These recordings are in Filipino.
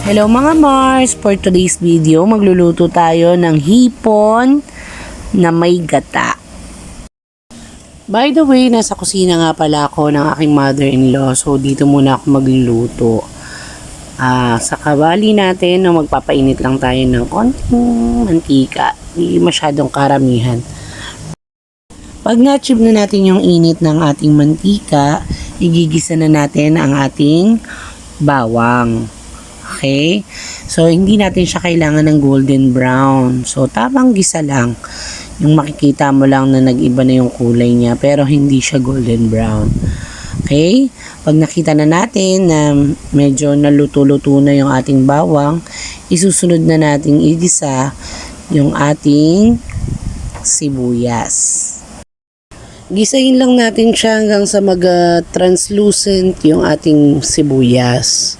Hello mga Mars! For today's video, magluluto tayo ng hipon na may gata. By the way, nasa kusina nga pala ako ng aking mother-in-law. So, dito muna ako magluluto. Sa kawali natin, magpapainit lang tayo ng konting mantika. Hindi masyadong karamihan. Pag na-achieve na natin yung init ng ating mantika, igigisa na natin ang ating bawang. Okay? So, hindi natin siya kailangan ng golden brown. So, tamang gisa lang. Yung makikita mo lang na nag-iba na yung kulay niya, pero hindi siya golden brown. Okay? Pag nakita na natin na medyo naluto-luto na yung ating bawang, isusunod na nating igisa yung ating sibuyas. Gisahin lang natin siya hanggang sa mag-translucent yung ating sibuyas.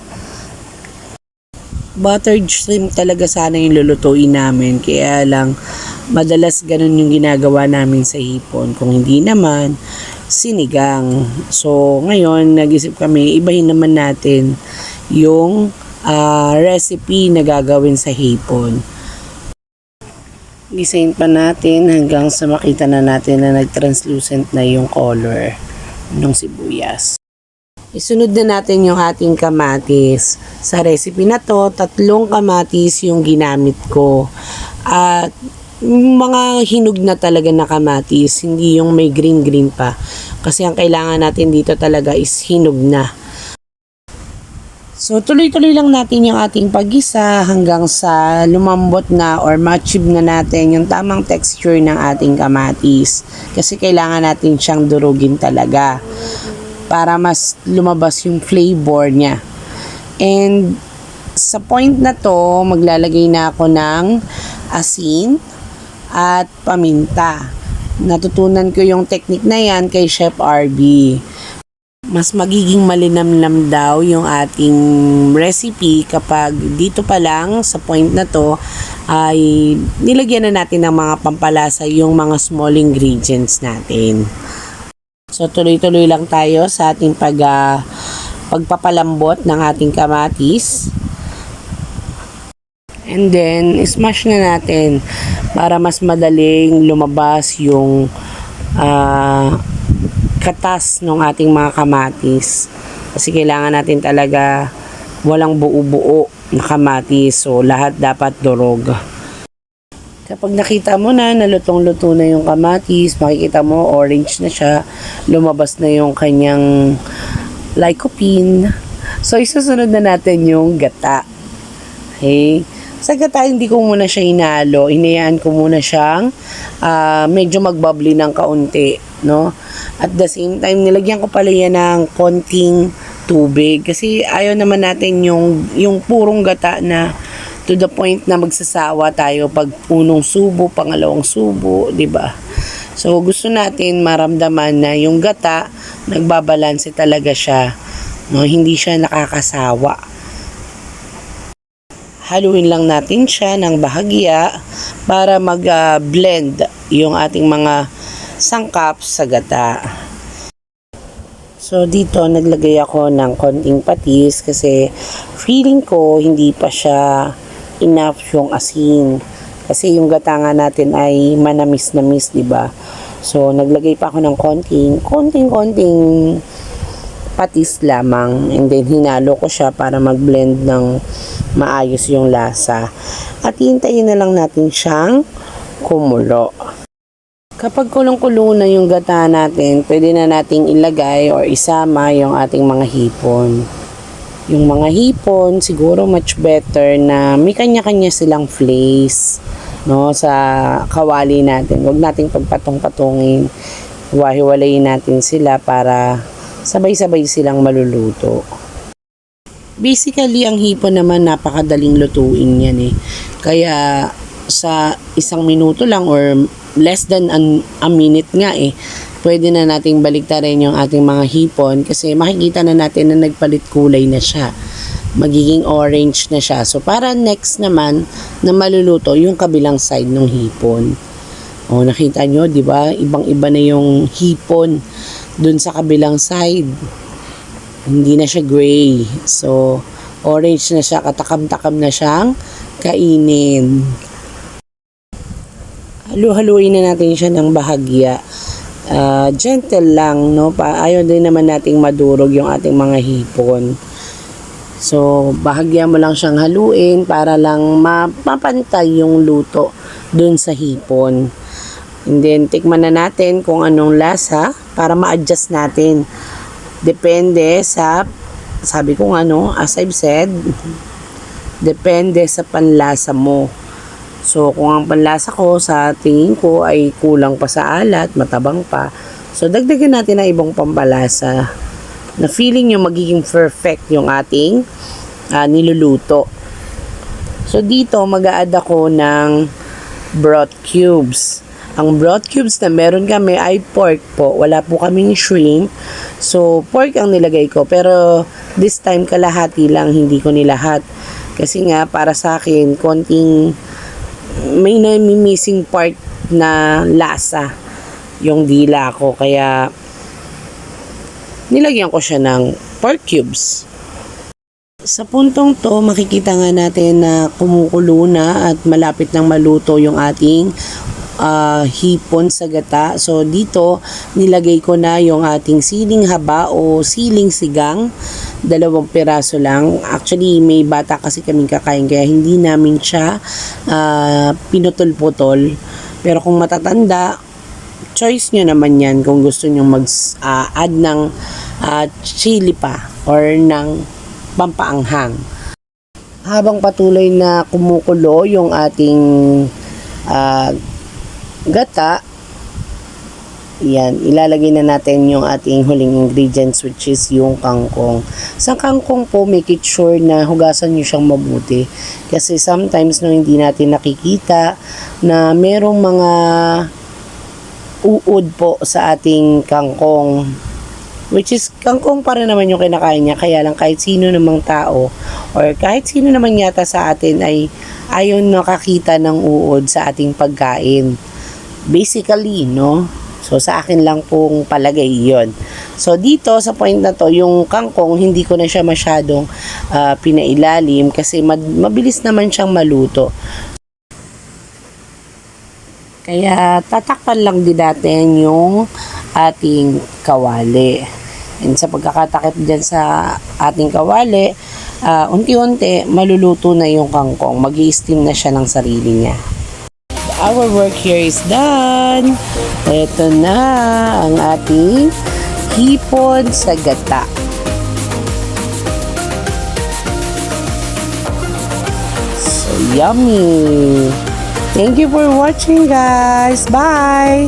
Buttered shrimp talaga sana yung lulutuin namin, kaya lang madalas ganun yung ginagawa namin sa hipon. Kung hindi naman, sinigang. So ngayon nag-isip kami, ibahin naman natin yung recipe na gagawin sa hipon. Gisahin pa natin hanggang sa makita na natin na nag-translucent na yung color ng sibuyas. Isunod na natin yung ating kamatis. Sa recipe na to, 3 kamatis yung ginamit ko. At mga hinog na talaga na kamatis, hindi yung may green pa. Kasi ang kailangan natin dito talaga is hinog na. So tuloy-tuloy lang natin yung ating paggisa hanggang sa lumambot na or ma-achieve na natin yung tamang texture ng ating kamatis. Kasi kailangan natin siyang durugin talaga para mas lumabas yung flavor niya. And sa point na to, maglalagay na ako ng asin at paminta. Natutunan ko yung technique na yan kay Chef RB. Mas magiging malinamnam daw yung ating recipe kapag dito pa lang sa point na to ay nilagyan na natin ng mga pampalasa yung mga small ingredients natin. So tuloy-tuloy lang tayo sa ating pagpapalambot ng ating kamatis. And then smash na natin para mas madaling lumabas yung katas ng ating mga kamatis. Kasi kailangan natin talaga walang buo-buo na kamatis. So lahat dapat durog. Kapag nakita mo na nalutong-luto na yung kamatis, makikita mo orange na siya, lumabas na yung kanyang lycopene. So isusunod na natin yung gata. Okay? Sa gata, hindi ko muna siya hinalo. Hinayaan ko muna siyang medyo magbubbly ng kaunti, no? At the same time, nilagyan ko pala yan ng konting tubig. Kasi ayaw naman natin yung purong gata na to the point na magsasawa tayo pag unong subo, pangalawang subo, di ba? So, gusto natin maramdaman na yung gata, nagbabalanse talaga siya. No? Hindi siya nakakasawa. Haluin lang natin siya ng bahagya para mag-blend yung ating mga sangkap sa gata. So, dito naglagay ako ng konting patis kasi feeling ko hindi pa siya enough yung asin. Kasi yung gata nga natin ay manamis-namis, di ba? So, naglagay pa ako ng konting patis lamang. And then, hinalo ko siya para mag-blend ng maayos yung lasa. At hintayin na lang natin siyang kumulo. Kapag kulong-kulo na yung gata natin, pwede na nating ilagay or isama yung ating mga hipon. Yung mga hipon, siguro much better na may kanya-kanya silang place, no, sa kawali natin. Huwag nating pagpatong-patungin. Hiwa-hiwalayin natin sila para sabay-sabay silang maluluto. Basically, ang hipon naman napakadaling lutuin yan eh. Kaya sa 1 minuto lang or less than a minute nga eh, pwede na nating baliktarin yung ating mga hipon kasi makikita na natin na nagpalit kulay na siya. Magiging orange na siya. So, para next naman na maluluto yung kabilang side ng hipon. O, nakita nyo, di ba? Ibang-iba na yung hipon dun sa kabilang side. Hindi na siya gray. So, orange na siya, katakam-takam na siyang kainin. Halu-haluin na natin siya ng bahagya. Gentle lang, no? Ayaw din naman nating madurog yung ating mga hipon. So, bahagya mo lang siyang haluin para lang mapantay yung luto dun sa hipon. And then, tikman na natin kung anong lasa para ma-adjust natin. Depende sa, sabi ko as I've said, depende sa panlasa mo. So, kung ang panlasa ko sa tingin ko ay kulang pa sa alat, matabang pa, so dagdagan natin ng ibang pampalasa na feeling nyo magiging perfect yung ating niluluto. So, dito mag-a-add ako ng broth cubes. Ang broth cubes na meron kami ay pork po. Wala po kaming shrimp. So, pork ang nilagay ko. Pero, this time kalahati lang, hindi ko nilahat. Kasi nga, para sa akin, konting may missing part na lasa yung dila ko. Kaya, nilagyan ko siya ng pork cubes. Sa puntong to, makikita nga natin na kumukulo na at malapit nang maluto yung ating hipon sa gata. So, dito, nilagay ko na yung ating siling haba o siling sigang. 2 piraso lang. Actually, may bata kasi kaming kakain kaya hindi namin siya pinutol-putol. Pero kung matatanda, choice nyo naman yan kung gusto nyo mag-add ng chili pa or ng pampaanghang. Habang patuloy na kumukulo yung ating gata, yan, ilalagay na natin yung ating huling ingredients, which is yung kangkong. Sa kangkong po, make it sure na hugasan nyo siyang mabuti. Kasi sometimes no, hindi natin nakikita na merong mga uod po sa ating kangkong. Which is, kangkong pa rin naman yung kinakain niya. Kaya lang kahit sino namang tao or kahit sino naman yata sa atin ay ayaw nakakita ng uod sa ating pagkain. Basically, no? So, sa akin lang pong palagay yon. So, dito sa point na to, yung kangkong, hindi ko na siya masyadong pinailalim kasi mabilis naman siyang maluto. Kaya, tatakpan lang din natin yung ating kawali. And sa pagkakatakip dyan sa ating kawali, unti-unti, maluluto na yung kangkong. Mag-i-steam na siya ng sarili niya. Our work here is done. Ito na ang ating hipon sa gata. So yummy! Thank you for watching, guys. Bye!